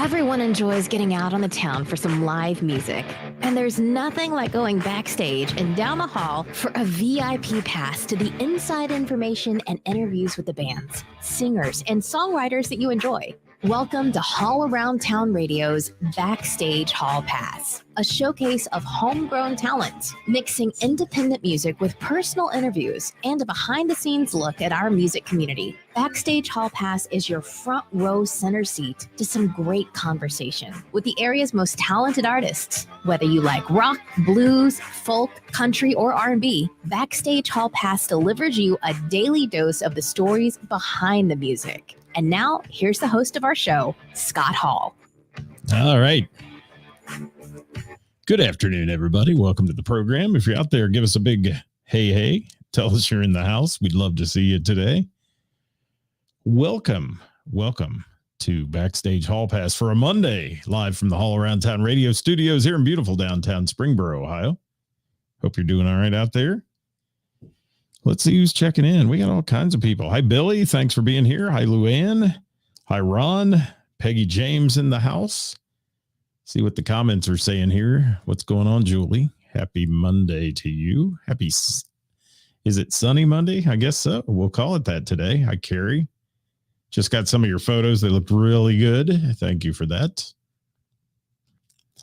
Everyone enjoys getting out on the town for some live music. And there's nothing like going backstage and down the hall for a VIP pass to the inside information and interviews with the bands, singers, and songwriters that you enjoy. Welcome to Hall Around Town Radio's Backstage Hall Pass, a showcase of homegrown talent, mixing independent music with personal interviews and a behind-the-scenes look at our music community. Backstage Hall Pass is your front row center seat to some great conversation with the area's most talented artists. Whether you like rock, blues, folk, country, or R&B, Backstage Hall Pass delivers you a daily dose of the stories behind the music. And now, here's the host of our show, Scott Hall. All right. Good afternoon, everybody. Welcome to the program. If you're out there, give us a big hey. Tell us you're in the house. We'd love to see you today. Welcome to Backstage Hall Pass for a Monday, live from the Hall Around Town Radio studios here in beautiful downtown Springboro, Ohio. Hope you're doing all right out there. Let's see who's checking in. We got all kinds of people. Hi, Billy. Thanks for being here. Hi, Luann. Hi, Ron. Peggy James in the house. See what the comments are saying here. What's going on, Julie? Happy Monday to you. Is it sunny Monday? I guess so. We'll call it that today. Hi, Carrie. Just got some of your photos. They looked really good. Thank you for that.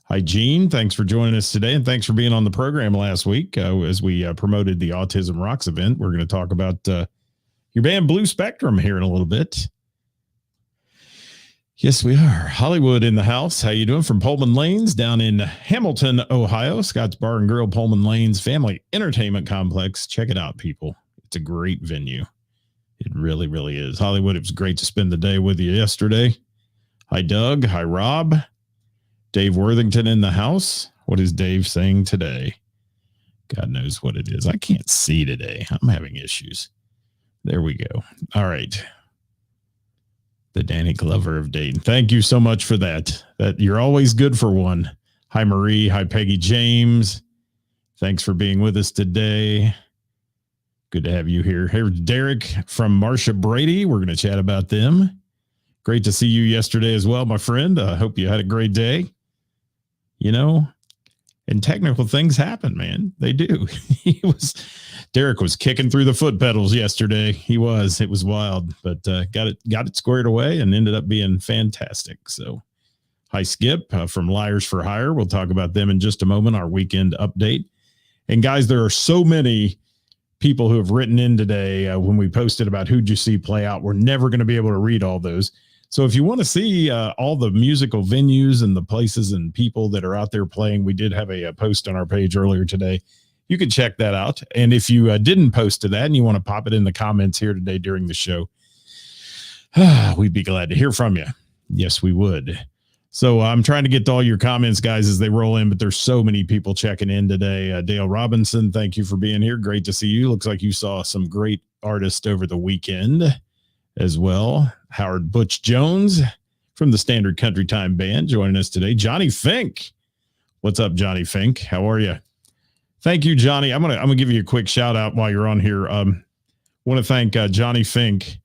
Hi, Gene. Thanks for joining us today, and thanks for being on the program last week as we promoted the Autism Rocks event. We're going to talk about your band Blue Spectrum here in a little bit. Yes, we are. Hollywood in the house. How you doing? From Pullman Lanes down in Hamilton, Ohio. Scott's Bar and Grill, Pullman Lanes Family Entertainment Complex. Check it out, people. It's a great venue. It really, really is. Hollywood, it was great to spend the day with you yesterday. Hi, Doug. Hi, Rob. Dave Worthington in the house. What is Dave saying today? God knows what it is. I can't see today. I'm having issues. There we go. All right. The Danny Glover of Dayton. Thank you so much for that. You're always good for one. Hi, Marie. Hi, Peggy James. Thanks for being with us today. Good to have you here. Here's Derek from Marcia Brady. We're going to chat about them. Great to see you yesterday as well, my friend. I hope you had a great day. You know, and technical things happen, man. They do. Derek was kicking through the foot pedals yesterday. It was wild, but got it squared away and ended up being fantastic. So hi, Skip from Liars for Hire. We'll talk about them in just a moment, our weekend update. And guys, there are so many people who have written in today when we posted about who'd you see play out. We're never going to be able to read all those. So if you want to see all the musical venues and the places and people that are out there playing, we did have a post on our page earlier today. You can check that out. And if you didn't post to that and you want to pop it in the comments here today during the show, we'd be glad to hear from you. Yes, we would. So I'm trying to get to all your comments, guys, as they roll in, but there's so many people checking in today. Dale Robinson, thank you for being here. Great to see you. Looks like you saw some great artists over the weekend as well. Howard Butch Jones from the Standard Country Time Band joining us today. Johnny Fink. What's up, Johnny Fink? How are you? Thank you, Johnny. I'm gonna give you a quick shout out while you're on here. Want to thank Johnny Fink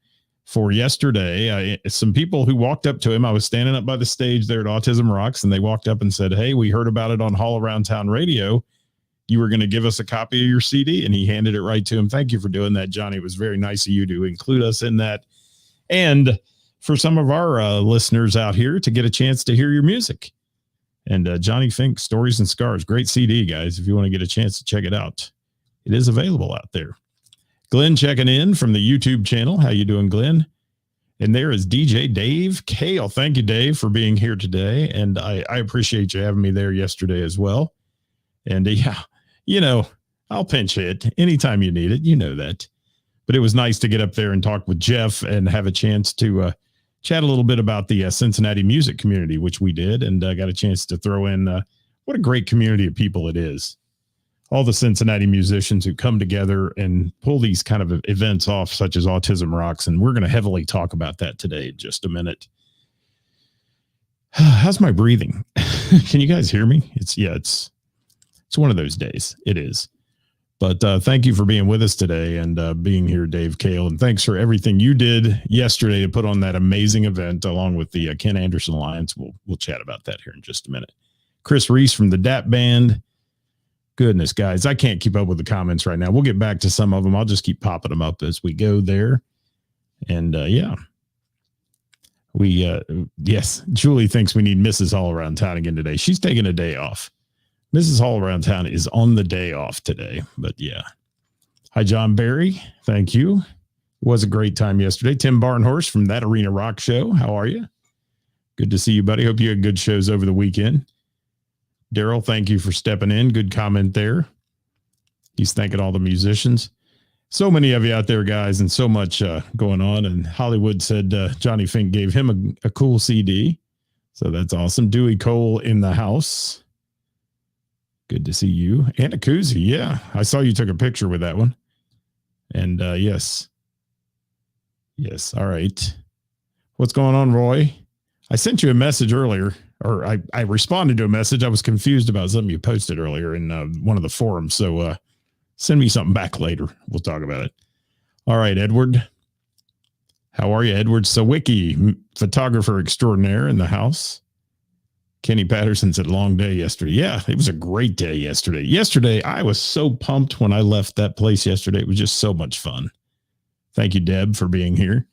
for yesterday. Some people who walked up to him. I was standing up by the stage there at Autism Rocks, and they walked up and said, "Hey, we heard about it on Hall Around Town Radio. You were going to give us a copy of your CD," and he handed it right to him. Thank you for doing that, Johnny. It was very nice of you to include us in that. And for some of our listeners out here to get a chance to hear your music. And Johnny Fink, Stories and Scars, great CD, guys. If you want to get a chance to check it out, it is available out there. Glenn checking in from the YouTube channel. How you doing, Glenn? And there is DJ Dave Kale. Thank you, Dave, for being here today. And I appreciate you having me there yesterday as well. And yeah, you know, I'll pinch hit anytime you need it. You know that. But it was nice to get up there and talk with Jeff and have a chance to chat a little bit about the Cincinnati music community, which we did. And got a chance to throw in what a great community of people it is. All the Cincinnati musicians who come together and pull these kind of events off, such as Autism Rocks. And we're going to heavily talk about that today in just a minute. How's my breathing? Can you guys hear me? It's one of those days. It is. But thank you for being with us today and being here, Dave Kale. And thanks for everything you did yesterday to put on that amazing event along with the Ken Anderson Alliance. We'll chat about that here in just a minute. Chris Reese from the DAP Band. Goodness, guys, I can't keep up with the comments right now. We'll get back to some of them. I'll just keep popping them up as we go there. And yeah, yes, Julie thinks we need Mrs. Hall around town again today. She's taking a day off. Mrs. Hall around town is on the day off today, but yeah. Hi, John Barry. Thank you. It was a great time yesterday. Tim Barnhorst from That Arena Rock Show. How are you? Good to see you, buddy. Hope you had good shows over the weekend. Daryl, thank you for stepping in. Good comment there. He's thanking all the musicians. So many of you out there, guys, and so much going on. And Hollywood said Johnny Fink gave him a cool CD. So that's awesome. Dewey Cole in the house. Good to see you. Anna Kuzi, yeah. I saw you took a picture with that one. And yes. Yes, all right. What's going on, Roy? I sent you a message earlier, or I responded to a message. I was confused about something you posted earlier in one of the forums. So send me something back later. We'll talk about it. All right, Edward. How are you, Edward Sawicki, photographer extraordinaire in the house? Kenny Patterson said long day yesterday. Yeah, it was a great day yesterday. Yesterday, I was so pumped when I left that place yesterday. It was just so much fun. Thank you, Deb, for being here.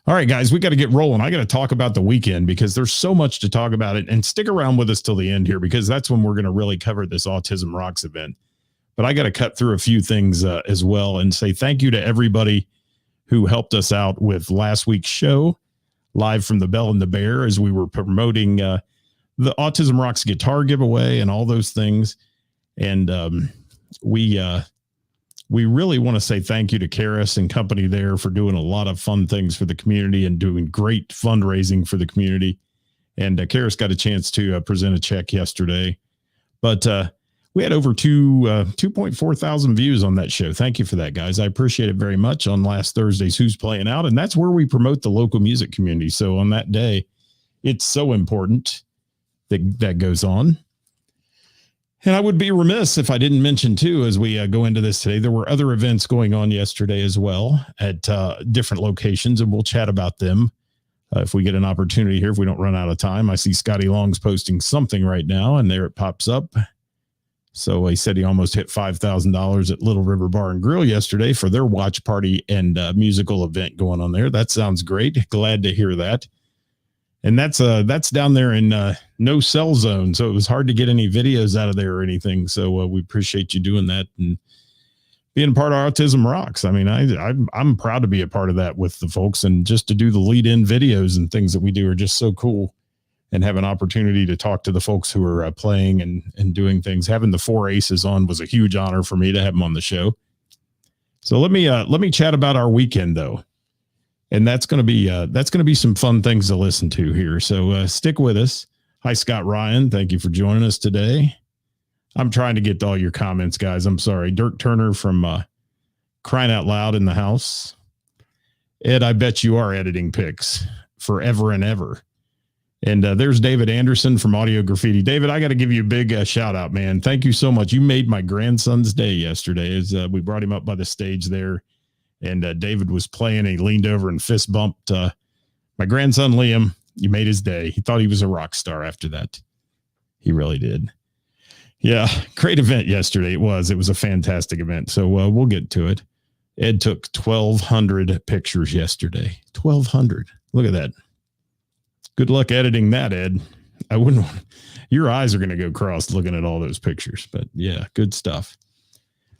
All right, guys, we got to get rolling. I got to talk about the weekend because there's so much to talk about it. And stick around with us till the end here because that's when we're going to really cover this Autism Rocks event. But I got to cut through a few things as well and say thank you to everybody who helped us out with last week's show, live from the Bell and the Bear, as we were promoting the Autism Rocks guitar giveaway and all those things. And we really want to say thank you to Karis and company there for doing a lot of fun things for the community and doing great fundraising for the community. And Karis got a chance to present a check yesterday. But we had over 2.4 thousand views on that show. Thank you for that, guys. I appreciate it very much on last Thursday's Who's Playing Out. And that's where we promote the local music community. So on that day, it's so important that goes on. And I would be remiss if I didn't mention, too, as we go into this today, there were other events going on yesterday as well at different locations, and we'll chat about them if we get an opportunity here, if we don't run out of time. I see Scotty Long's posting something right now, and there it pops up. So he said he almost hit $5,000 at Little River Bar and Grill yesterday for their watch party and musical event going on there. That sounds great. Glad to hear that. And that's down there in no cell zone. So it was hard to get any videos out of there or anything. So we appreciate you doing that and being part of Autism Rocks. I mean, I'm proud to be a part of that with the folks, and just to do the lead in videos and things that we do are just so cool, and have an opportunity to talk to the folks who are playing and doing things. Having the Four Aces on was a huge honor for me to have them on the show. So let me chat about our weekend though. And that's going to be some fun things to listen to here. So stick with us. Hi, Scott Ryan. Thank you for joining us today. I'm trying to get to all your comments, guys. I'm sorry. Dirk Turner from Crying Out Loud in the house. Ed, I bet you are editing pics forever and ever. And there's David Anderson from Audio Graffiti. David, I got to give you a big shout out, man. Thank you so much. You made my grandson's day yesterday as we brought him up by the stage there. And David was playing. He leaned over and fist bumped my grandson, Liam. You made his day. He thought he was a rock star after that. He really did. Yeah, great event yesterday. It was a fantastic event. So we'll get to it. Ed took 1,200 pictures yesterday. 1,200. Look at that. Good luck editing that, Ed. I wouldn't. Your eyes are going to go crossed looking at all those pictures. But yeah, good stuff.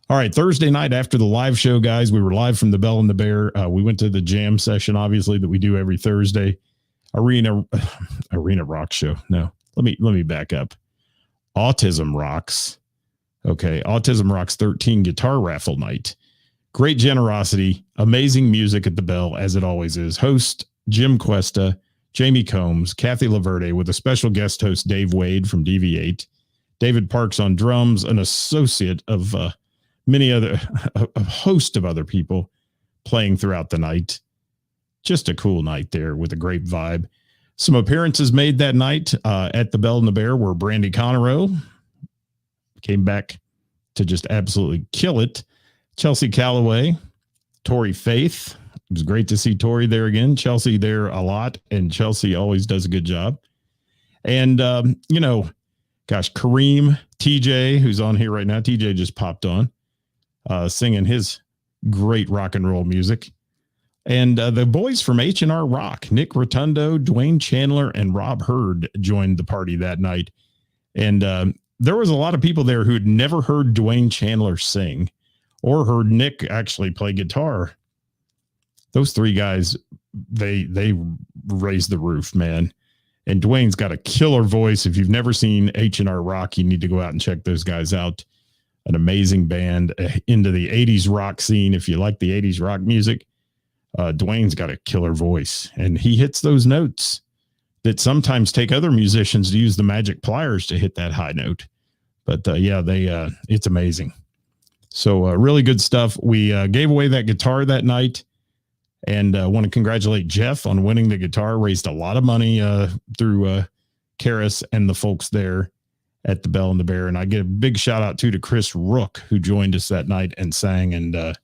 All right, Thursday night after the live show, guys, we were live from the Bell and the Bear. We went to the jam session, obviously, that we do every Thursday. Arena Rock Show. No, let me back up. Autism Rocks. Okay, Autism Rocks 13 guitar raffle night. Great generosity, amazing music at the Bell, as it always is. Host Jim Cuesta, Jamie Combs, Kathy Laverde, with a special guest host, Dave Wade from DV8. David Parks on drums, an associate of a host of other people playing throughout the night. Just a cool night there with a great vibe. Some appearances made that night at the Bell and the Bear were Brandy Conroe, came back to just absolutely kill it. Chelsea Calloway, Tori Faith. It was great to see Tori there again. Chelsea there a lot, and Chelsea always does a good job. And, Kareem, TJ, who's on here right now. TJ just popped on, singing his great rock and roll music. And the boys from H&R Rock, Nick Rotundo, Dwayne Chandler, and Rob Hurd joined the party that night. And there was a lot of people there who had never heard Dwayne Chandler sing or heard Nick actually play guitar. Those three guys, they raised the roof, man. And Dwayne's got a killer voice. If you've never seen H&R Rock, you need to go out and check those guys out. An amazing band into the 80s rock scene. If you like the 80s rock music, Dwayne's got a killer voice, and he hits those notes that sometimes take other musicians to use the magic pliers to hit that high note. But it's amazing. So really good stuff. We gave away that guitar that night. And I want to congratulate Jeff on winning the guitar. Raised a lot of money through Karis and the folks there at the Bell and the Bear. And I get a big shout out to Chris Rook, who joined us that night and sang, and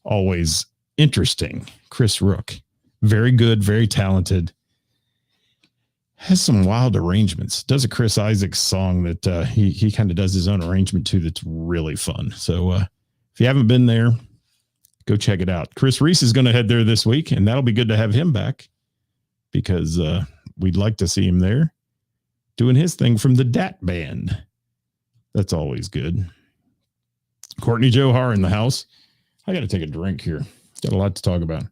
always interesting. Chris Rook, very good, very talented. Has some wild arrangements. Does a Chris Isaacs song that he kind of does his own arrangement to that's really fun. So if you haven't been there, go check it out. Chris Reese is going to head there this week, and that'll be good to have him back because we'd like to see him there doing his thing from the DAT band. That's always good. Courtney Johar in the house. I got to take a drink here. Got a lot to talk about.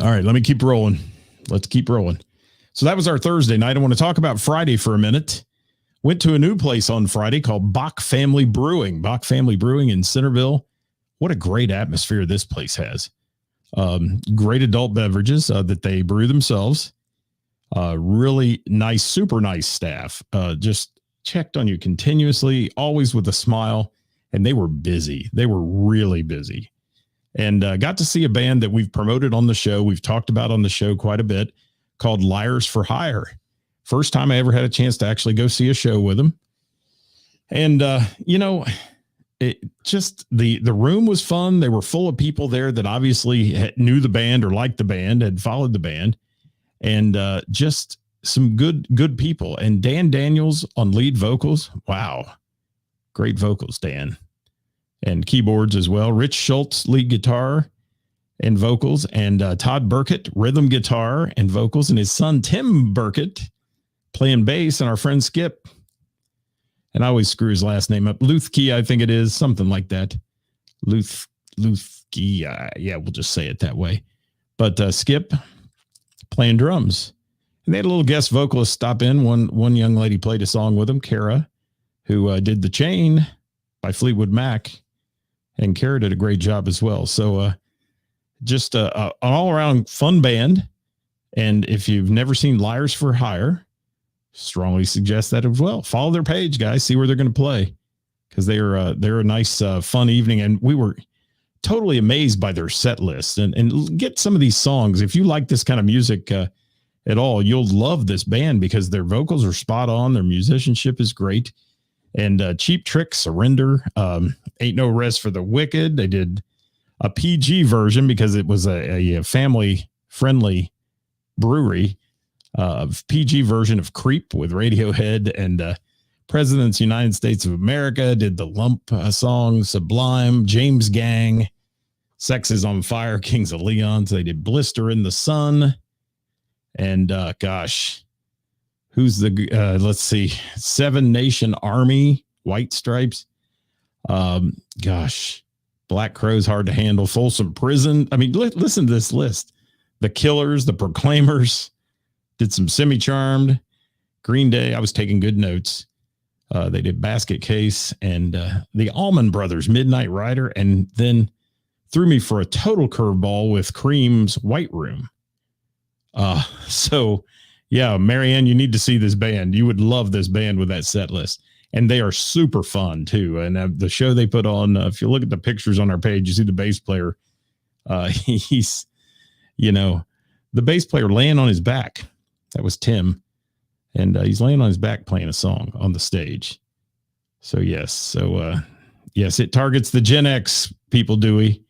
All right, let me keep rolling. Let's keep rolling. So that was our Thursday night. I want to talk about Friday for a minute. Went to a new place on Friday called Bach Family Brewing. Bach Family Brewing in Centerville. What a great atmosphere this place has. Great adult beverages that they brew themselves. Really nice, super nice staff. Just checked on you continuously, always with a smile. And they were busy. They were really busy. And got to see a band that we've promoted on the show. We've talked about on the show quite a bit, called Liars for Hire. First time I ever had a chance to actually go see a show with them. And, it just the room was fun. They were full of people there that obviously knew the band or liked the band, had followed the band, and just some good people. And Dan Daniels on lead vocals. Wow. Great vocals, Dan. And keyboards as well. Rich Schultz, lead guitar and vocals. And Todd Burkett, rhythm guitar and vocals. And his son, Tim Burkett, playing bass. And our friend Skip. And I always screw his last name up. Luthke, I think it is. Something like that. Luthke. Yeah, we'll just say it that way. But Skip playing drums. And they had a little guest vocalist stop in. One young lady played a song with him, Kara, who did The Chain by Fleetwood Mac. And Kara did a great job as well. So just an all-around fun band. And if you've never seen Liars for Hire, strongly suggest that as well. Follow their page, guys. See where they're going to play. Because they're a nice, fun evening. And we were totally amazed by their set list. And get some of these songs. If you like this kind of music at all, you'll love this band because their vocals are spot on. Their musicianship is great. And Cheap Trick, Surrender, Ain't No Rest for the Wicked. They did a PG version because it was a family-friendly brewery. PG version of Creep with Radiohead, and President's United States of America did the Lump song, Sublime, James Gang, Sex is on Fire, Kings of Leon. So they did Blister in the Sun. And who's the, let's see, Seven Nation Army, White Stripes. Black Crow's hard to handle. Folsom Prison. I mean, listen to this list. The Killers, the Proclaimers, did some Semi-Charmed. Green Day, I was taking good notes. They did Basket Case and the Allman Brothers, Midnight Rider, and then threw me for a total curveball with Cream's White Room. So yeah, Marianne, you need to see this band. You would love this band with that set list. And they are super fun too. And the show they put on, if you look at the pictures on our page, you see the bass player. He's, the bass player laying on his back. That was Tim. And he's laying on his back playing a song on the stage. So yes, it targets the Gen X people, Dewey.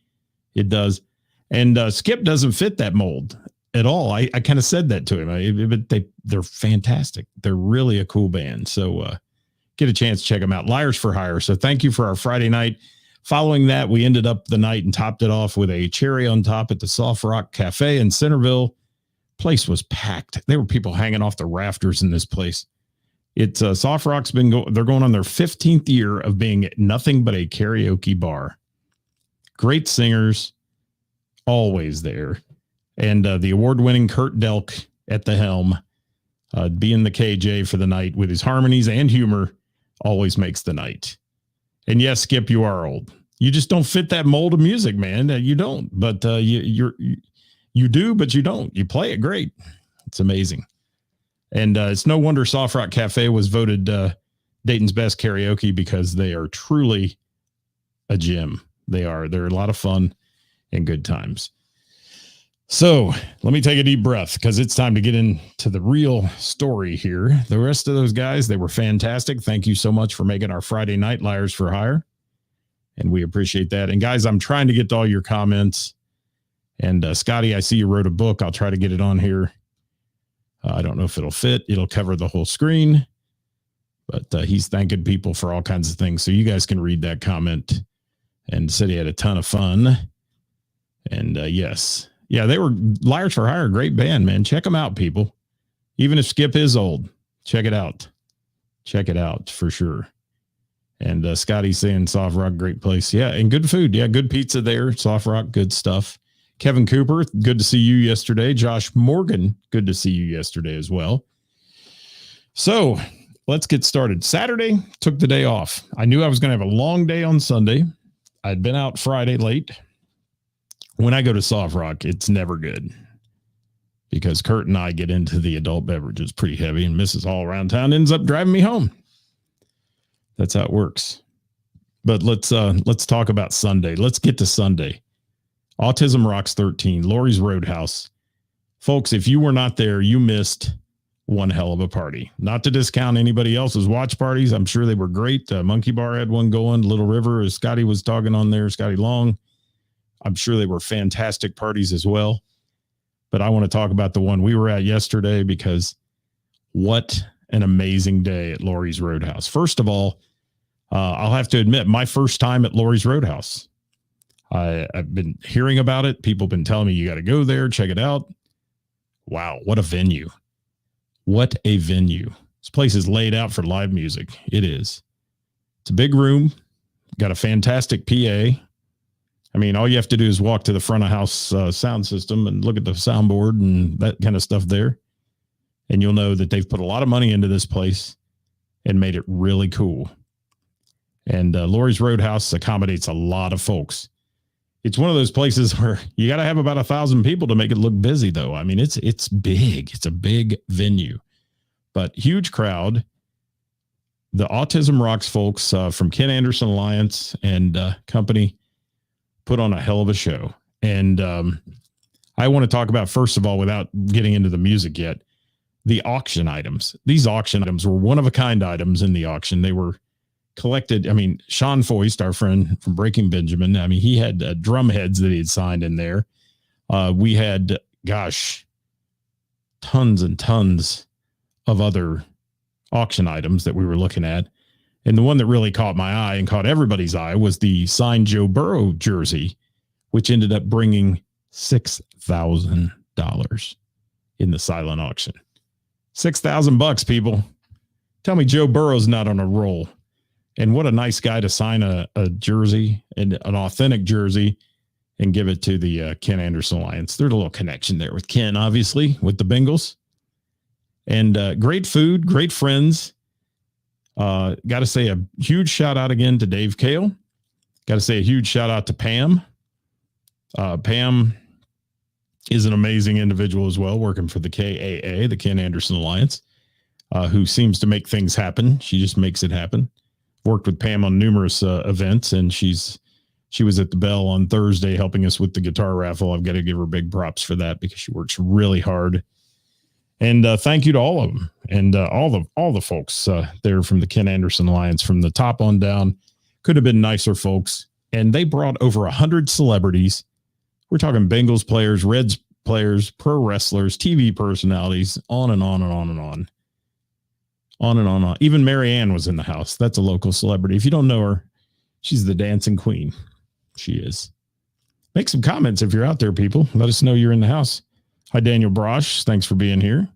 It does. And Skip doesn't fit that mold at all. I kind of said that to him, but they're fantastic. They're really a cool band. So get a chance to check them out. Liars for Hire. So thank you for our Friday night. Following that, we ended up the night and topped it off with a cherry on top at the Soft Rock Cafe in Centerville. Place was packed. There were people hanging off the rafters in this place. It's Soft Rock's they're going on their 15th year of being nothing but a karaoke bar. Great singers, always there. And the award-winning Kurt Delk at the helm, being the KJ for the night with his harmonies and humor, always makes the night. And yes, Skip, you are old. You just don't fit that mold of music, man. You don't. But you do, but you don't. You play it great. It's amazing. And it's no wonder Soft Rock Cafe was voted Dayton's best karaoke, because they are truly a gem. They're a lot of fun and good times. So let me take a deep breath, because it's time to get into the real story here. The rest of those guys, they were fantastic. Thank you so much for making our Friday night Liars for Hire. And we appreciate that. And guys, I'm trying to get to all your comments. And Scotty, I see you wrote a book. I'll try to get it on here. I don't know if it'll fit. It'll cover the whole screen. But he's thanking people for all kinds of things. So you guys can read that comment. And said he had a ton of fun. And yes. Yeah, they were Liars for Hire. Great band, man. Check them out, people. Even if Skip is old, check it out. Check it out for sure. And Scotty's saying Soft Rock, great place. Yeah, and good food. Yeah, good pizza there. Soft Rock, good stuff. Kevin Cooper, good to see you yesterday. Josh Morgan, good to see you yesterday as well. So let's get started. Saturday, took the day off. I knew I was going to have a long day on Sunday. I'd been out Friday late. When I go to Soft Rock, it's never good, because Kurt and I get into the adult beverages pretty heavy, and Mrs. All Around Town ends up driving me home. That's how it works. But let's talk about Sunday. Let's get to Sunday. Autism Rocks 13, Lori's Roadhouse. Folks, if you were not there, you missed one hell of a party. Not to discount anybody else's watch parties. I'm sure they were great. Monkey Bar had one going. Little River, as Scotty was talking on there, Scotty Long. I'm sure they were fantastic parties as well. But I want to talk about the one we were at yesterday, because what an amazing day at Lori's Roadhouse. First of all, I'll have to admit, my first time at Lori's Roadhouse. I've been hearing about it. People have been telling me, you got to go there, check it out. Wow, what a venue. What a venue. This place is laid out for live music. It is. It's a big room. Got a fantastic PA. I mean, all you have to do is walk to the front of house sound system and look at the soundboard and that kind of stuff there. And you'll know that they've put a lot of money into this place and made it really cool. And Lori's Roadhouse accommodates a lot of folks. It's one of those places where you got to have about 1,000 people to make it look busy, though. I mean, it's big. It's a big venue, but huge crowd. The Autism Rocks folks from Ken Anderson Alliance and company put on a hell of a show. And I want to talk about, first of all, without getting into the music yet, the auction items. These auction items were one-of-a-kind items in the auction. They were collected. I mean, Sean Foist, our friend from Breaking Benjamin, I mean, he had drum heads that he had signed in there. We had, tons and tons of other auction items that we were looking at. And the one that really caught my eye and caught everybody's eye was the signed Joe Burrow jersey, which ended up bringing $6,000 in the silent auction. $6,000, people. Tell me Joe Burrow's not on a roll. And what a nice guy to sign a jersey, and an authentic jersey, and give it to the Ken Anderson Alliance. There's a little connection there with Ken, obviously, with the Bengals. And great food, great friends. Got to say a huge shout out again to Dave Kale. Got to say a huge shout out to Pam. Pam is an amazing individual as well, working for the KAA, the Ken Anderson Alliance, who seems to make things happen. She just makes it happen. Worked with Pam on numerous events, and she was at the Bell on Thursday helping us with the guitar raffle. I've got to give her big props for that, because she works really hard. And thank you to all of them. And all the folks there from the Ken Anderson Alliance, from the top on down, could have been nicer folks. And they brought over 100 celebrities. We're talking Bengals players, Reds players, pro wrestlers, TV personalities, on and on and on and on. On and on. Even Mary Ann was in the house. That's a local celebrity. If you don't know her, she's the dancing queen. She is. Make some comments if you're out there, people. Let us know you're in the house. Hi, Daniel Brosh. Thanks for being here.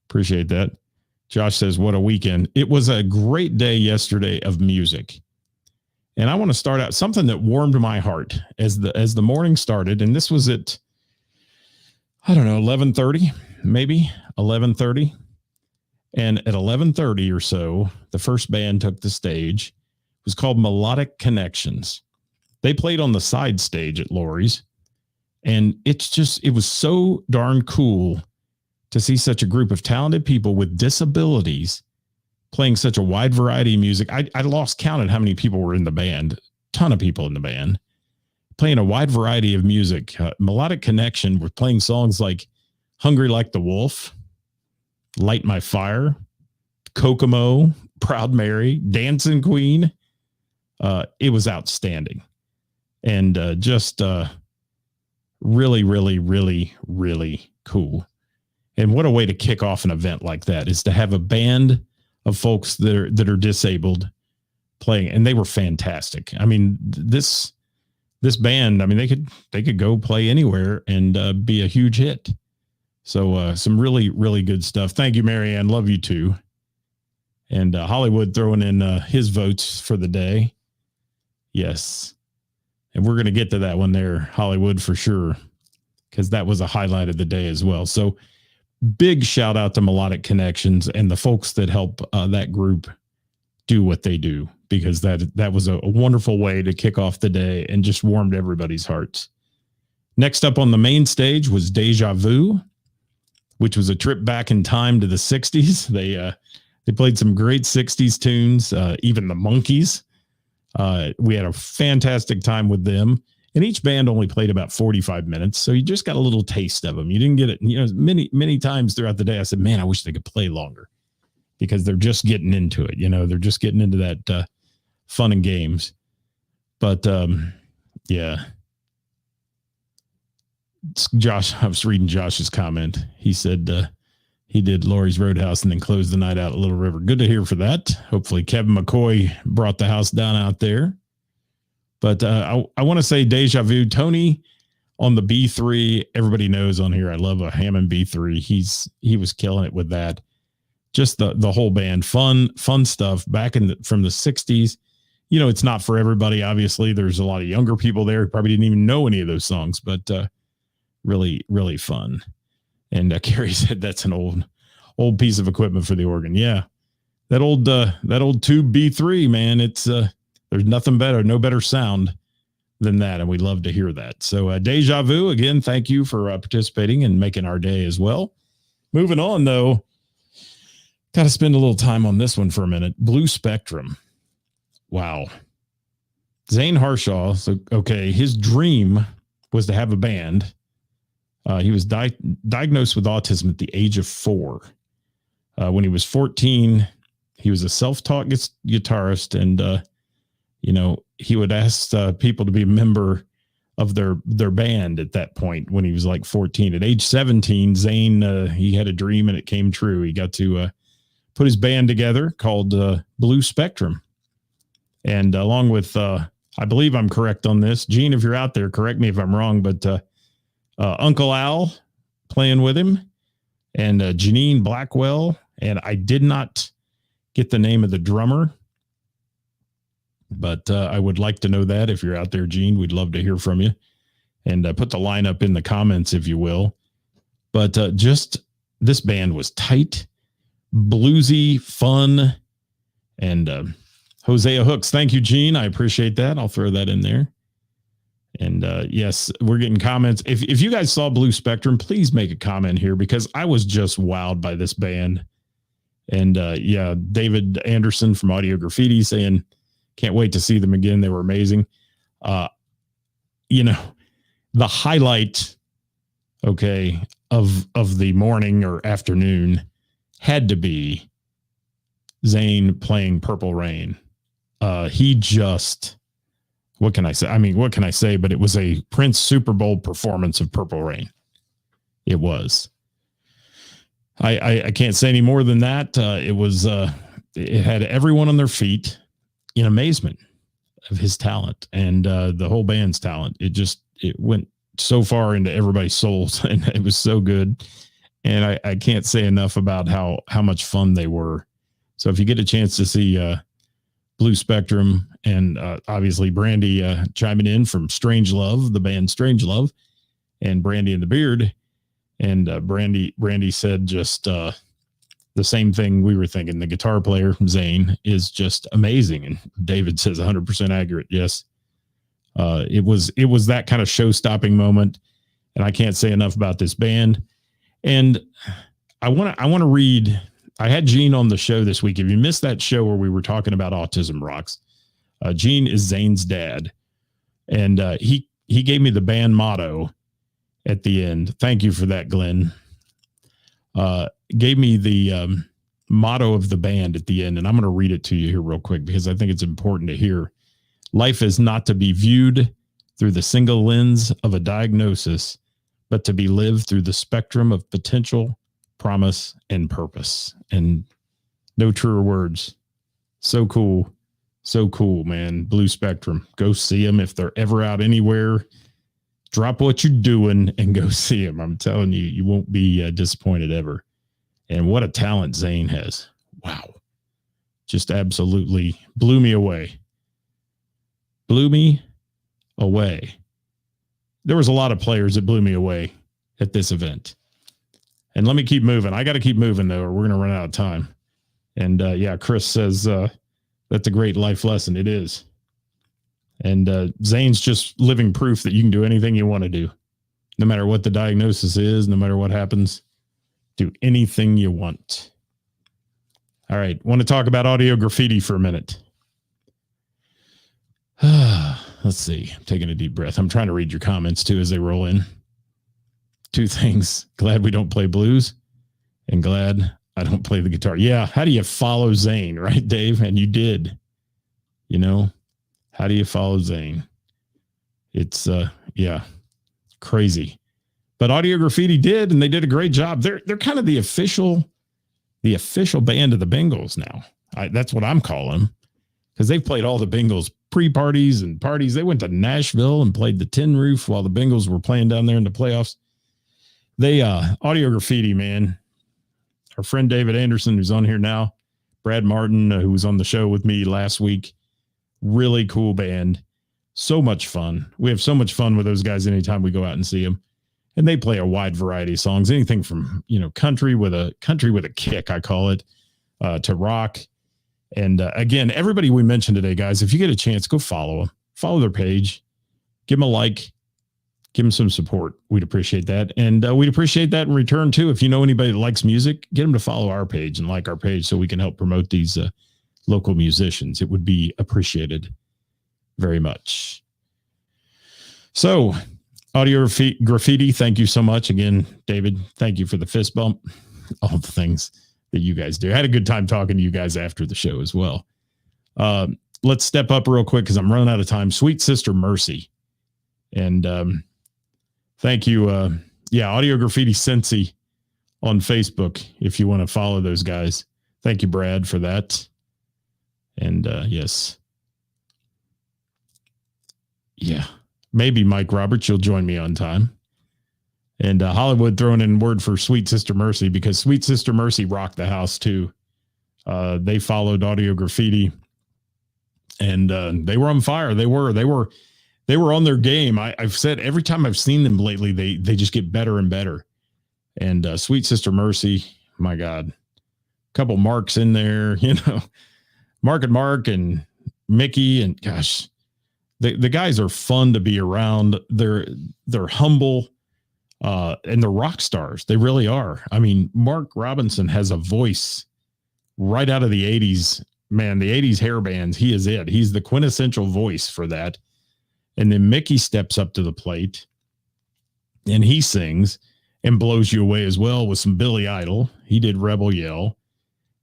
Appreciate that. Josh says, what a weekend. It was a great day yesterday of music. And I want to start out something that warmed my heart as the morning started. And this was at, I don't know, 11:30, maybe 11:30. And at 11:30 or so, the first band took the stage. It was called Melodic Connections. They played on the side stage at Lori's. And it was so darn cool to see such a group of talented people with disabilities playing such a wide variety of music. I lost count at how many people were in the band. Ton of people in the band playing a wide variety of music. Melodic Connection were playing songs like Hungry Like the Wolf, Light My Fire, Kokomo, Proud Mary, Dancing Queen. It was outstanding. And just really, really, really, really cool. And what a way to kick off an event like that is to have a band of folks that are disabled playing, and they were fantastic. I mean, this band, I mean, they could go play anywhere and be a huge hit. So some really, really good stuff. Thank you, Marianne. Love you too. And Hollywood throwing in his votes for the day. Yes. And we're going to get to that one there, Hollywood, for sure, because that was a highlight of the day as well. So big shout out to Melodic Connections and the folks that help that group do what they do, because that was a wonderful way to kick off the day and just warmed everybody's hearts. Next up on the main stage was Deja Vu, which was a trip back in time to the 60s. They played some great 60s tunes, even the Monkees. We had a fantastic time with them. And each band only played about 45 minutes. So you just got a little taste of them. You didn't get it. You know, many times throughout the day, I said, man, I wish they could play longer, because they're just getting into it. You know, they're just getting into that fun and games. But yeah. Josh, I was reading Josh's comment. He said he did Lori's Roadhouse and then closed the night out at Little River. Good to hear for that. Hopefully Kevin McCoy brought the house down out there. But I want to say Deja Vu, Tony on the B3. Everybody knows on here I love a Hammond B3. He was killing it with that. Just the whole band, fun stuff back from the 60s. You know, it's not for everybody. Obviously, there's a lot of younger people there who probably didn't even know any of those songs, but really, really fun. And Carrie said that's an old piece of equipment for the organ. Yeah, that old tube B3, man. It's there's nothing better, no better sound than that, and we love to hear that. So Deja Vu, again, thank you for participating and making our day as well. Moving on, though, got to spend a little time on this one for a minute. Blue Spectrum. Wow. Zane Harshaw, so, okay, his dream was to have a band. He was diagnosed with autism at the age of 4. When he was 14, he was a self-taught guitarist, and you know, he would ask people to be a member of their band at that point when he was like 14. At age 17, Zane, he had a dream and it came true. He got to put his band together called Blue Spectrum. And along with, I believe I'm correct on this. Gene, if you're out there, correct me if I'm wrong, but Uncle Al playing with him, and Janine Blackwell. And I did not get the name of the drummer, but I would like to know that. If you're out there, Gene, we'd love to hear from you. And put the lineup in the comments, if you will. But just this band was tight, bluesy, fun. And Hosea Hooks, thank you, Gene. I appreciate that. I'll throw that in there. And yes, we're getting comments. If you guys saw Blue Spectrum, please make a comment here, because I was just wowed by this band. And yeah, David Anderson from Audio Graffiti saying, can't wait to see them again. They were amazing. You know, the highlight, okay, of the morning or afternoon had to be Zayn playing Purple Rain. He just, what can I say? I mean, what can I say? But it was a Prince Super Bowl performance of Purple Rain. It was. I can't say any more than that. It had everyone on their feet in amazement of his talent and the whole band's talent. It went so far into everybody's souls, and it was so good. And I can't say enough about how much fun they were. So if you get a chance to see Blue Spectrum and obviously Brandy chiming in from Strange Love, the band Strange Love, and Brandy and the Beard, and Brandy said just the same thing we were thinking. The guitar player, Zayn, is just amazing. And David says 100% accurate. Yes. It was that kind of show-stopping moment. And I can't say enough about this band. And I want to read, I had Gene on the show this week. If you missed that show where we were talking about Autism Rocks, Gene is Zayn's dad. And he gave me the band motto at the end. Thank you for that, Glenn. Gave me the motto of the band at the end, and I'm going to read it to you here real quick because I think it's important to hear. Life is not to be viewed through the single lens of a diagnosis, but to be lived through the spectrum of potential, promise, and purpose. And no truer words. So cool. So cool, man. Blue Spectrum. Go see them if they're ever out anywhere. Drop what you're doing and go see him. I'm telling you, you won't be disappointed ever. And what a talent Zayn has. Wow. Just absolutely blew me away. Blew me away. There was a lot of players that blew me away at this event. And let me keep moving. I got to keep moving, though, or we're going to run out of time. And yeah, Chris says that's a great life lesson. It is. And Zayn's just living proof that you can do anything you want to do. No matter what the diagnosis is, no matter what happens, do anything you want. All right. Want to talk about audio graffiti for a minute. Let's see. I'm taking a deep breath. I'm trying to read your comments too as they roll in. Two things. Glad we don't play blues and glad I don't play the guitar. Yeah. How do you follow Zayn, right, Dave? And you did, you know. How do you follow Zayn? It's yeah, crazy. But Audio Graffiti did, and they did a great job. They're kind of the official band of the Bengals now. That's what I'm calling them, because they've played all the Bengals pre-parties and parties. They went to Nashville and played the Tin Roof while the Bengals were playing down there in the playoffs. They Audio Graffiti, man. Our friend David Anderson, who's on here now, Brad Martin, who was on the show with me last week. Really cool band. So much fun. We have so much fun with those guys anytime we go out and see them. And they play a wide variety of songs, anything from, country with a kick, I call it, to rock. And again, everybody we mentioned today, guys, if you get a chance, go follow them, follow their page, give them a like, give them some support. We'd appreciate that. And we'd appreciate that in return too. If you know anybody that likes music, get them to follow our page and like our page so we can help promote these local musicians. It would be appreciated very much. So Audio Graffiti, thank you so much again, David. Thank you for the fist bump, all the things that you guys do. I had a good time talking to you guys after the show as well. Let's step up real quick because I'm running out of time. Sweet Sister Mercy. And thank you. Audio Graffiti Cincy on Facebook if you want to follow those guys. Thank you, Brad, for that. And yes. Yeah. Maybe Mike Roberts, you'll join me on time. And Hollywood throwing in word for Sweet Sister Mercy because Sweet Sister Mercy rocked the house too. They followed Audio Graffiti and they were on fire. They were on their game. I've said every time I've seen them lately, they just get better and better. And Sweet Sister Mercy, my God, a couple Marks in there, Mark and Mickey, and gosh, the guys are fun to be around. They're humble, and they're rock stars. They really are. I mean, Mark Robinson has a voice right out of the 80s. Man, the 80s hair bands, he is it. He's the quintessential voice for that. And then Mickey steps up to the plate and he sings. and blows you away as well with some Billy Idol. He did Rebel Yell,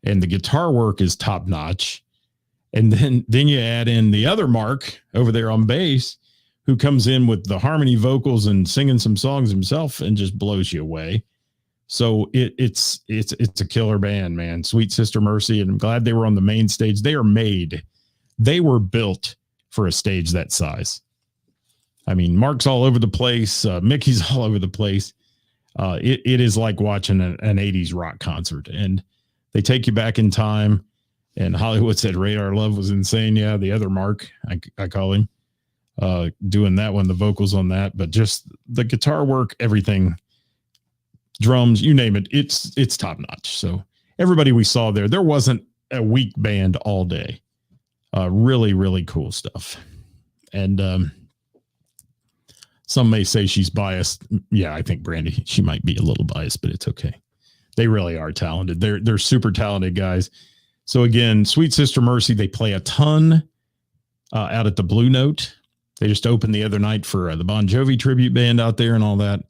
and the guitar work is top notch. And then you add in the other Mark over there on bass, who comes in with the harmony vocals and singing some songs himself and just blows you away. So it's a killer band, man. Sweet Sister Mercy, and I'm glad they were on the main stage. They were built for a stage that size. I mean, Mark's all over the place. Mickey's all over the place. It is like watching an 80s rock concert, and they take you back in time. And Hollywood said Radar Love was insane. Yeah, the other Mark, I call him, doing that one, the vocals on that, but just the guitar work, everything, drums, you name it, it's top notch. So everybody we saw there wasn't a weak band all day. Really, really cool stuff. And some may say she's biased. Yeah, I think Brandy, she might be a little biased, but it's okay. They really are talented. They're super talented guys. So again, Sweet Sister Mercy, they play a ton out at the Blue Note. They just opened the other night for the Bon Jovi tribute band out there and all that.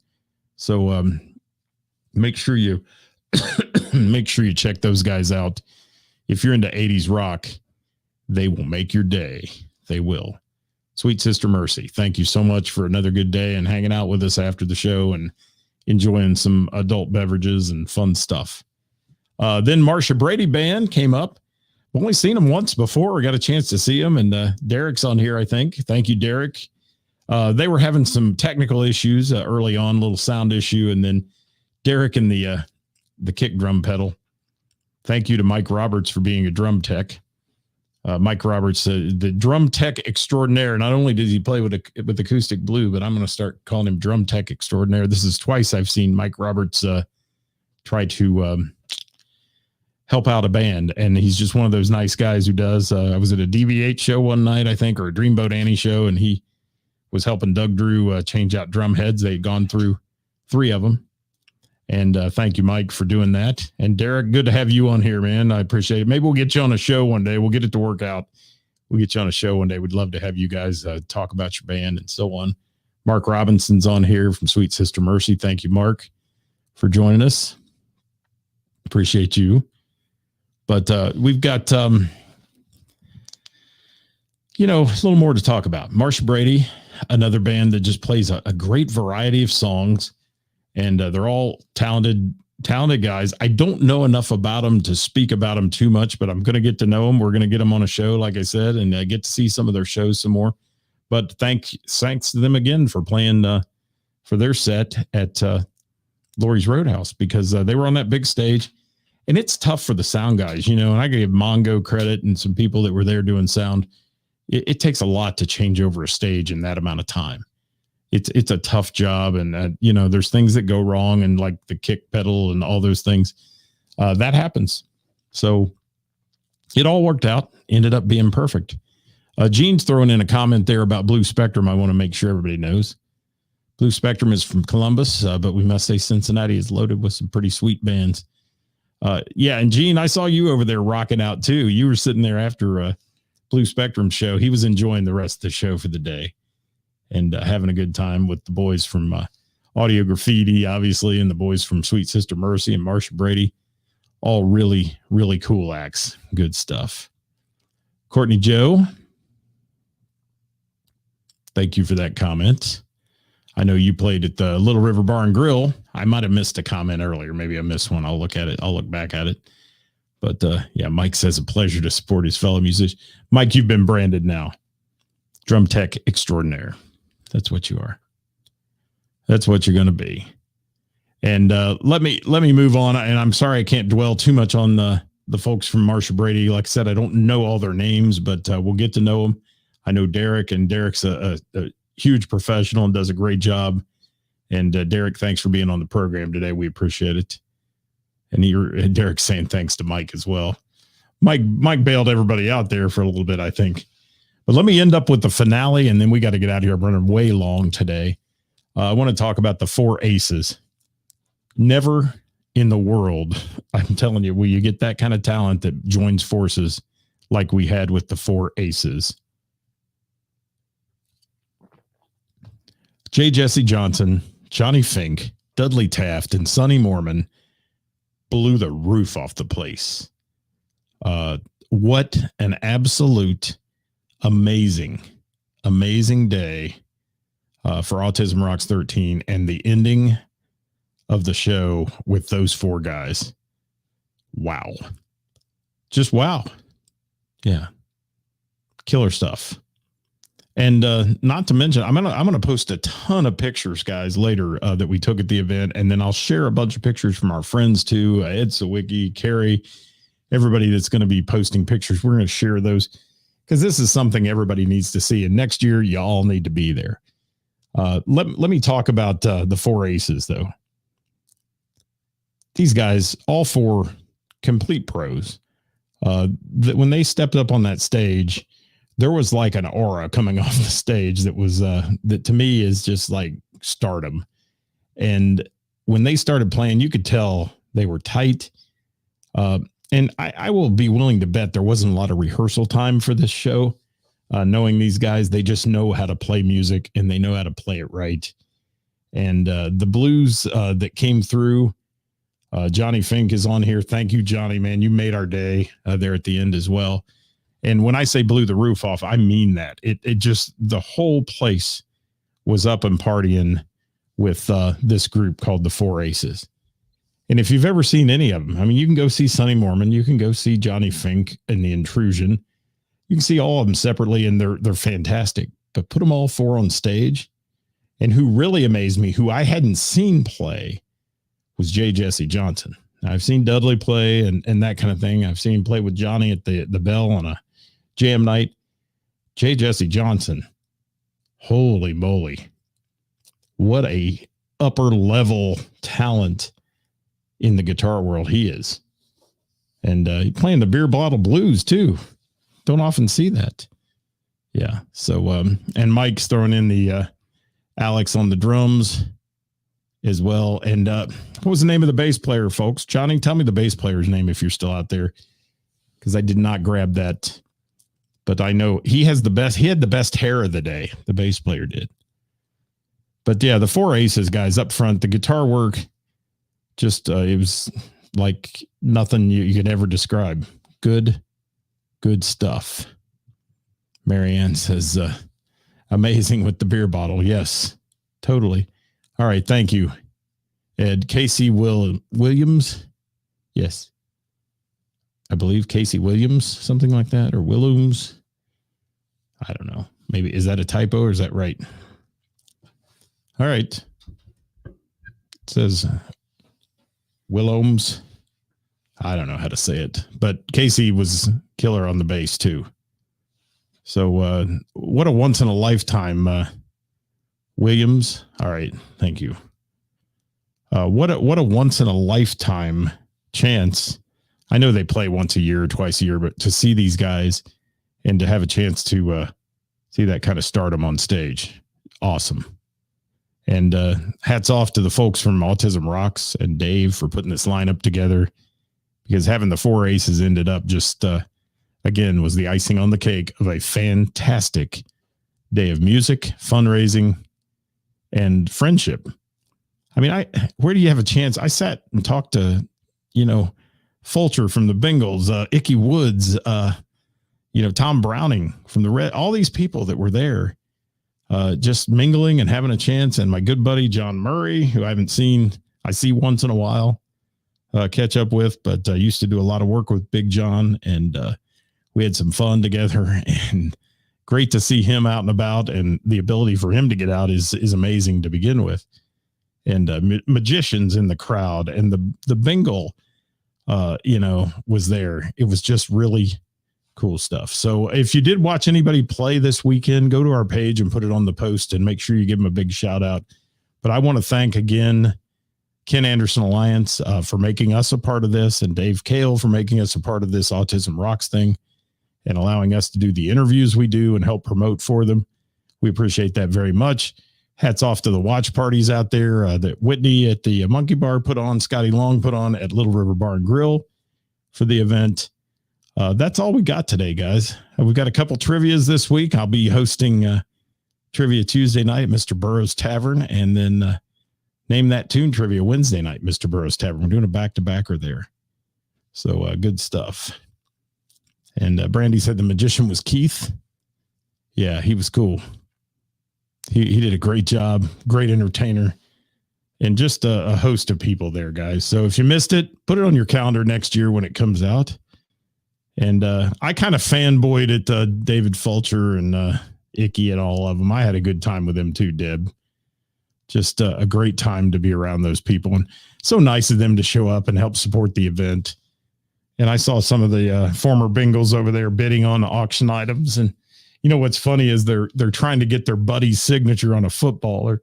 So make sure you check those guys out. If you're into 80s rock, they will make your day. They will. Sweet Sister Mercy, thank you so much for another good day and hanging out with us after the show and enjoying some adult beverages and fun stuff. Then Marsha Brady Band came up. I've only seen them once before. We got a chance to see them, and Derek's on here, I think. Thank you, Derek. They were having some technical issues early on, a little sound issue, and then Derek and the kick drum pedal. Thank you to Mike Roberts for being a drum tech. Mike Roberts, the drum tech extraordinaire. Not only did he play with acoustic blue, but I'm going to start calling him drum tech extraordinaire. This is twice I've seen Mike Roberts try to help out a band, and he's just one of those nice guys who does. I was at a DV8 show one night, I think, or a Dreamboat Annie show, and he was helping Doug Drew change out drum heads. They had gone through 3 of them. And thank you, Mike, for doing that. And Derek, good to have you on here, man. I appreciate it. Maybe we'll get you on a show one day. We'll get it to work out. We'll get you on a show one day. We'd love to have you guys talk about your band and so on. Mark Robinson's on here from Sweet Sister Mercy. Thank you, Mark, for joining us. Appreciate you. But we've got, a little more to talk about. Marsha Brady, another band that just plays a great variety of songs. And they're all talented guys. I don't know enough about them to speak about them too much, but I'm going to get to know them. We're going to get them on a show, like I said, and get to see some of their shows some more. But thanks to them again for playing for their set at Lori's Roadhouse, because they were on that big stage. And it's tough for the sound guys, and I give Mongo credit and some people that were there doing sound. It takes a lot to change over a stage in that amount of time. It's a tough job, and there's things that go wrong, and like the kick pedal and all those things that happens. So it all worked out, ended up being perfect. Gene's throwing in a comment there about Blue Spectrum. I want to make sure everybody knows Blue Spectrum is from Columbus, but we must say Cincinnati is loaded with some pretty sweet bands. Yeah, and Gene, I saw you over there rocking out too. You were sitting there after Blue Spectrum show. He was enjoying the rest of the show for the day. And having a good time with the boys from Audio Graffiti, obviously, and the boys from Sweet Sister Mercy and Marsha Brady. All really, really cool acts. Good stuff. Courtney Joe, thank you for that comment. I know you played at the Little River Bar and Grill. I might have missed a comment earlier. Maybe I missed one. I'll look at it. I'll look back at it. But yeah, Mike says a pleasure to support his fellow musicians. Mike, you've been branded now. Drum tech extraordinaire. That's what you are. That's what you're going to be. And let me move on. And I'm sorry I can't dwell too much on the folks from Marsha Brady. Like I said, I don't know all their names, but we'll get to know them. I know Derek, and Derek's a huge professional and does a great job. And Derek, thanks for being on the program today. We appreciate it. And Derek's saying thanks to Mike as well. Mike bailed everybody out there for a little bit, I think. But let me end up with the finale, and then we got to get out of here. I'm running way long today. I want to talk about the 4 aces. Never in the world, I'm telling you, will you get that kind of talent that joins forces like we had with the 4 aces. J. Jesse Johnson, Johnny Fink, Dudley Taft and Sonny Mormon blew the roof off the place. What an absolute amazing day for Autism Rocks 13, and the ending of the show with those four guys. Wow. Just wow. Yeah. Killer stuff. And not to mention, I'm gonna post a ton of pictures, guys, later that we took at the event, and then I'll share a bunch of pictures from our friends too, Ed Sawicki, Carrie, everybody that's going to be posting pictures. We're going to share those because this is something everybody needs to see, and next year you all need to be there. Let me talk about the four aces though. These guys, all four complete pros. When they stepped up on that stage, there was like an aura coming off the stage that was that to me is just like stardom. And when they started playing, you could tell they were tight. And I will be willing to bet there wasn't a lot of rehearsal time for this show. Knowing these guys, they just know how to play music and they know how to play it right. And the blues that came through, Johnny Fink is on here. Thank you, Johnny, man. You made our day there at the end as well. And when I say blew the roof off, I mean that. It just, the whole place was up and partying with this group called the Four Aces. And if you've ever seen any of them, I mean, you can go see Sonny Mormon, you can go see Johnny Fink and the Intrusion. You can see all of them separately, and they're fantastic. But put them all four on stage, and who really amazed me, who I hadn't seen play, was J. Jesse Johnson. I've seen Dudley play and that kind of thing. I've seen him play with Johnny at the Bell on a jam night. J. Jesse Johnson, holy moly, what a upper level talent in the guitar world he is. And playing the beer bottle blues too. Don't often see that. Yeah. So, and Mike's throwing in the Alex on the drums as well. And what was the name of the bass player, folks? Johnny, tell me the bass player's name if you're still out there, because I did not grab that. But I know he had the best hair of the day. The bass player did. But yeah, the Four Aces guys up front, the guitar work, just it was like nothing you could ever describe. Good stuff. Marianne says, amazing with the beer bottle. Yes, totally. All right. Thank you, Ed. Casey Williams. Yes. I believe Casey Williams, something like that, or Williams. I don't know. Maybe, is that a typo or is that right? All right. It says Willoams. I don't know how to say it, but Casey was killer on the bass too. So what a once in a lifetime Williams. All right. Thank you. What a once in a lifetime chance. I know they play once a year, twice a year, but to see these guys and to have a chance to see that kind of stardom on stage. Awesome. And hats off to the folks from Autism Rocks and Dave for putting this lineup together, because having the Four Aces ended up just, again, was the icing on the cake of a fantastic day of music, fundraising, and friendship. I mean, where do you have a chance? I sat and talked to, Fulcher from the Bengals, Icky Woods, Tom Browning from the Red, all these people that were there, just mingling and having a chance. And my good buddy, John Murray, who I see once in a while, catch up with, but used to do a lot of work with Big John, and we had some fun together, and great to see him out and about, and the ability for him to get out is amazing to begin with. And magicians in the crowd, and the Bengal, was there. It was just really cool stuff. So if you did watch anybody play this weekend, go to our page and put it on the post and make sure you give them a big shout out. But I want to thank again Ken Anderson Alliance for making us a part of this, and Dave Kale for making us a part of this Autism Rocks thing and allowing us to do the interviews we do and help promote for them. We appreciate that very much. Hats off to the watch parties out there that Whitney at the Monkey Bar put on, Scotty Long put on at Little River Bar and Grill for the event. That's all we got today, guys. We've got a couple trivias this week. I'll be hosting Trivia Tuesday night at Mr. Burroughs Tavern, and then Name That Tune trivia Wednesday night, Mr. Burroughs Tavern. We're doing a back-to-backer there. So good stuff. And Brandy said the magician was Keith. Yeah, he was cool. He did a great job, great entertainer, and just a host of people there, guys. So if you missed it, put it on your calendar next year when it comes out. And I kind of fanboyed at David Fulcher and Icky and all of them. I had a good time with them too, Deb. Just a great time to be around those people. And so nice of them to show up and help support the event. And I saw some of the former Bengals over there bidding on the auction items. And you know what's funny is they're trying to get their buddy's signature on a football or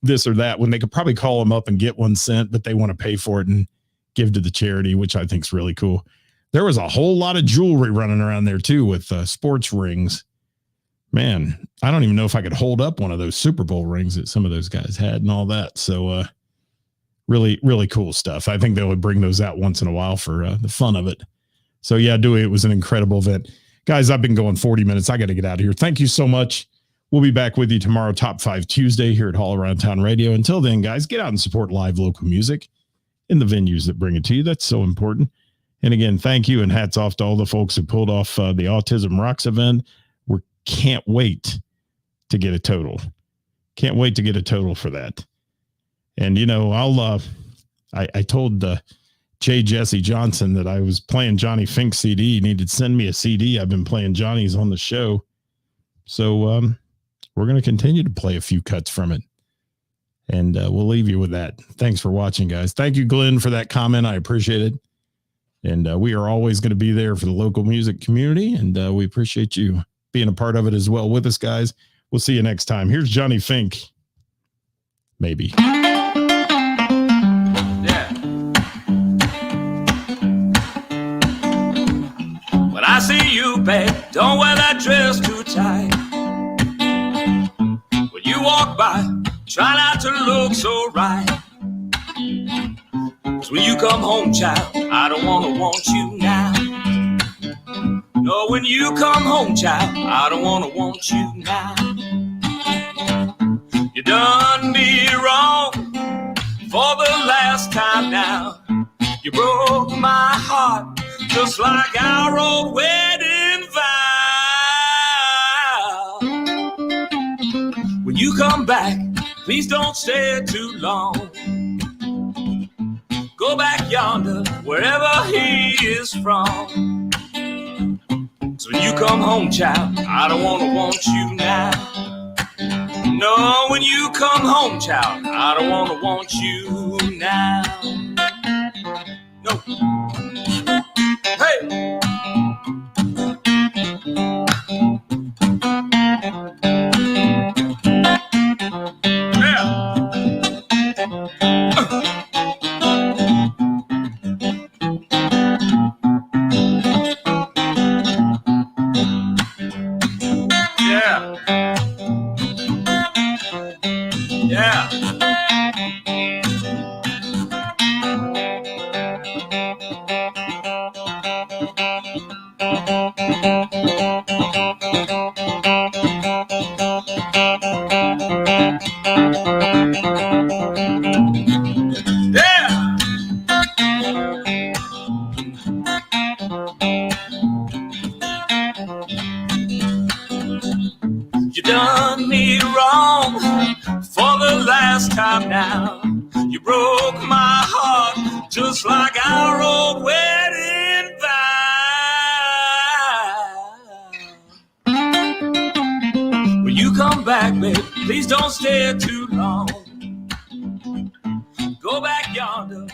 this or that when they could probably call them up and get 1 cent, but they want to pay for it and give to the charity, which I think is really cool. There was a whole lot of jewelry running around there too with sports rings. Man, I don't even know if I could hold up one of those Super Bowl rings that some of those guys had and all that. So really, really cool stuff. I think they would bring those out once in a while for the fun of it. So yeah, Dewey, it was an incredible event. Guys, I've been going 40 minutes. I got to get out of here. Thank you so much. We'll be back with you tomorrow, Top 5 Tuesday here at All Around Town Radio. Until then, guys, get out and support live local music in the venues that bring it to you. That's so important. And again, thank you and hats off to all the folks who pulled off the Autism Rocks event. We can't wait to get a total. Can't wait to get a total for that. And, you know, I told J. Jesse Johnson that I was playing Johnny Fink's CD. He needed to send me a CD. I've been playing Johnny's on the show. So we're going to continue to play a few cuts from it. And we'll leave you with that. Thanks for watching, guys. Thank you, Glenn, for that comment. I appreciate it. And we are always going to be there for the local music community. And we appreciate you being a part of it as well with us, guys. We'll see you next time. Here's Johnny Fink. Maybe. Yeah. When I see you, babe, don't wear that dress too tight. When you walk by, try not to look so right. 'Cause when you come home, child, I don't want you now. No, when you come home, child, I don't want you now. You done me wrong for the last time now. You broke my heart just like our old wedding vow. When you come back, please don't stay too long. Go back yonder, wherever he is from. So when you come home, child, I don't want you now. No, when you come home, child, I don't want you now. No. Hey! You done me wrong for the last time now. You broke my heart just like our old wedding vow. When you come back, babe, please don't stay too long. Go back yonder.